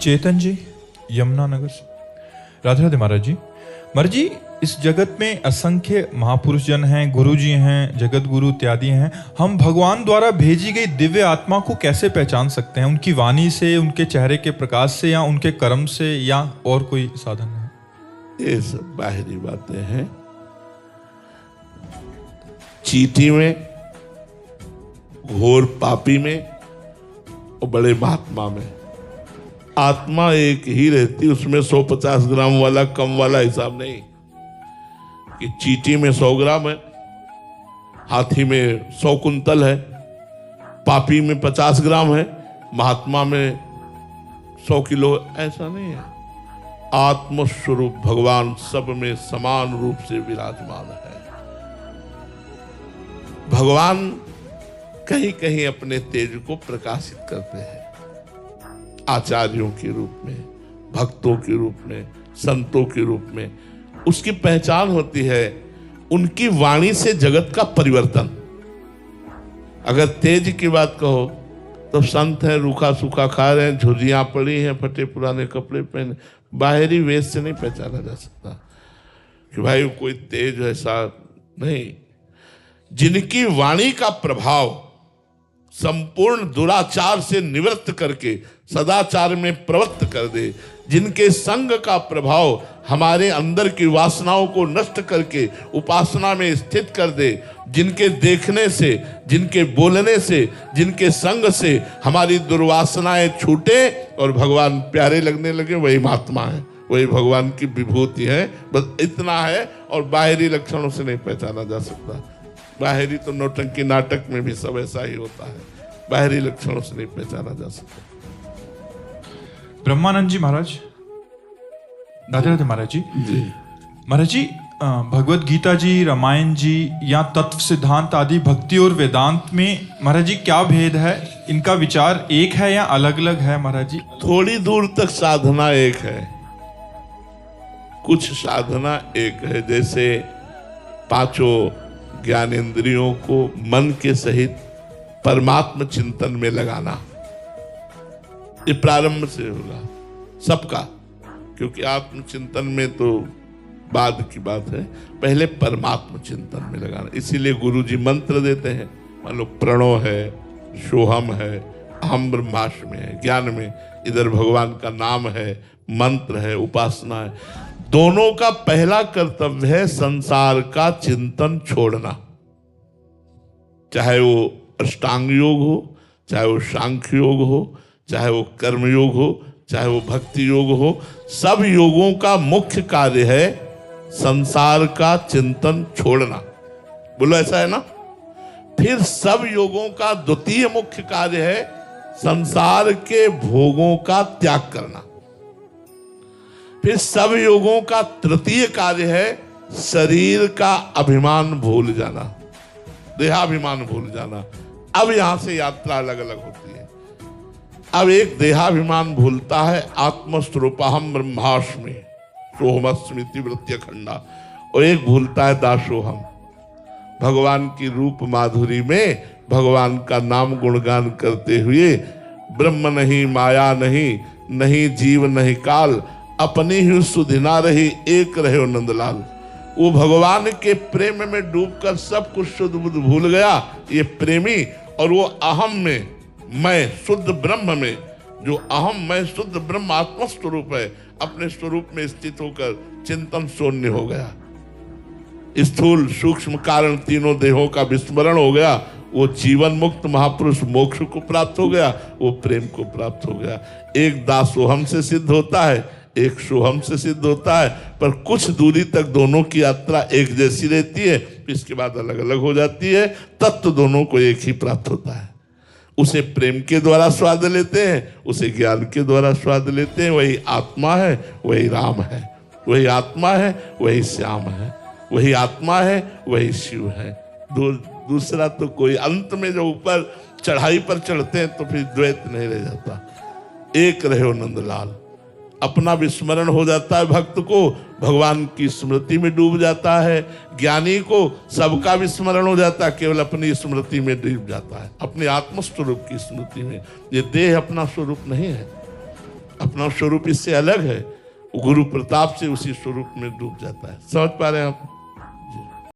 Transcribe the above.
चेतन जी, यमुनानगर से। राधे राधे महाराज जी। महाराज जी, इस जगत में असंख्य महापुरुष जन हैं, गुरु जी हैं, जगत गुरु इत्यादि हैं। हम भगवान द्वारा भेजी गई दिव्य आत्मा को कैसे पहचान सकते हैं? उनकी वाणी से, उनके चेहरे के प्रकाश से, या उनके कर्म से, या और कोई साधन है? ये सब बाहरी बातें हैं। चींटी में, घोर पापी में और बड़े महात्मा में आत्मा एक ही रहती, उसमें 150 ग्राम वाला कम वाला हिसाब नहीं कि चींटी में 100 ग्राम है, हाथी में 100 कुंतल है, पापी में 50 ग्राम है, महात्मा में 100 किलो, ऐसा नहीं है। आत्मस्वरूप भगवान सब में समान रूप से विराजमान है। भगवान कहीं कहीं अपने तेज को प्रकाशित करते हैं, आचार्यों के रूप में, भक्तों के रूप में, संतों के रूप में। उसकी पहचान होती है उनकी वाणी से जगत का परिवर्तन। अगर तेज की बात कहो तो संत हैं, रूखा सूखा खा रहे हैं, झुर्रियां पड़ी हैं, फटे पुराने कपड़े पहने, बाहरी वेश से नहीं पहचाना जा सकता कि भाई कोई तेज ऐसा नहीं। जिनकी वाणी का प्रभाव संपूर्ण दुराचार से निवृत्त करके सदाचार में प्रवृत्त कर दे, जिनके संग का प्रभाव हमारे अंदर की वासनाओं को नष्ट करके उपासना में स्थित कर दे, जिनके देखने से, जिनके बोलने से, जिनके संग से हमारी दुर्वासनाएं छूटे और भगवान प्यारे लगने लगे, वही महात्मा है, वही भगवान की विभूति है। बस इतना है, और बाहरी लक्षणों से नहीं पहचाना जा सकता। बाहरी तो नौटंकी नाटक में भी सब ऐसा ही होता है, बाहरी लक्षणों से नहीं पहचाना जा सकता। ब्रह्मानंद जी महाराज, राधे राधे महाराज जी। महाराज जी, भगवत गीता जी, रामायण जी, या तत्व सिद्धांत आदि भक्ति और वेदांत में महाराज जी क्या भेद है? इनका विचार एक है या अलग अलग है महाराज जी? थोड़ी दूर तक साधना एक है, कुछ साधना एक है। जैसे पांचों ज्ञानेंद्रियों को मन के सहित परमात्म चिंतन में लगाना, ये प्रारंभ से होगा सबका, क्योंकि आत्मचिंतन में तो बाद की बात है, पहले परमात्म चिंतन में लगाना। इसीलिए गुरुजी मंत्र देते हैं, मान लो प्रणव है, सोहम है, अहम ब्रह्मास्मि है, ज्ञान में इधर भगवान का नाम है, मंत्र है, उपासना है। दोनों का पहला कर्तव्य है संसार का चिंतन छोड़ना, चाहे वो अष्टांग योग हो, चाहे वो सांख्य योग हो, चाहे वो कर्म योग हो, चाहे वो भक्ति योग हो। सब योगों का मुख्य कार्य है संसार का चिंतन छोड़ना। बोलो ऐसा है ना? फिर सब योगों का द्वितीय मुख्य कार्य है संसार के भोगों का त्याग करना। फिर सब योगों का तृतीय कार्य है शरीर का अभिमान भूल जाना, देहाभिमान भूल जाना। अब यहां से यात्रा अलग अलग होती है। अब एक देहाभिमान भूलता है, आत्मस्वरूपहम ब्रह्मास्मि सोहमस्मिति वृत्य खंडा, और एक भूलता है दासोहम, भगवान की रूप माधुरी में भगवान का नाम गुणगान करते हुए, ब्रह्म नहीं, माया नहीं, नहीं जीव नहीं काल, अपनी ही सुधिना रही, एक रहे नंदलाल। वो भगवान के प्रेम में डूबकर सब कुछ शुद्ध बुद्ध भूल गया, ये प्रेमी। और वो अहम में, मैं शुद्ध ब्रह्म में, जो अहम मैं शुद्ध ब्रह्म आत्म स्वरूप है, अपने स्वरूप में स्थित होकर चिंतन शून्य हो गया। स्थूल सूक्ष्म कारण तीनों देहों का विस्मरण हो गया। वो जीवन मुक्त महापुरुष मोक्ष को प्राप्त हो गया, वो प्रेम को प्राप्त हो गया। एक दासोहम से सिद्ध होता है, एक सोहम से सिद्ध होता है, पर कुछ दूरी तक दोनों की यात्रा एक जैसी रहती है, इसके बाद अलग अलग हो जाती है। तत्व दोनों को एक ही प्राप्त होता है। उसे प्रेम के द्वारा स्वाद लेते हैं, उसे ज्ञान के द्वारा स्वाद लेते हैं। वही आत्मा है, वही राम है, वही आत्मा है, वही श्याम है, वही आत्मा है, वही शिव है। दूसरा तो कोई, अंत में जो ऊपर चढ़ाई पर चढ़ते हैं तो फिर द्वैत नहीं रह जाता, एक रहे हो नंदलाल। अपना विस्मरण हो जाता है भक्त को, भगवान की स्मृति में डूब जाता है। ज्ञानी को सबका विस्मरण हो जाता है, केवल अपनी स्मृति में डूब जाता है, अपने आत्मस्वरूप की स्मृति में। ये देह अपना स्वरूप नहीं है, अपना स्वरूप इससे अलग है, गुरु प्रताप से उसी स्वरूप में डूब जाता है। समझ पा रहे हैं आप?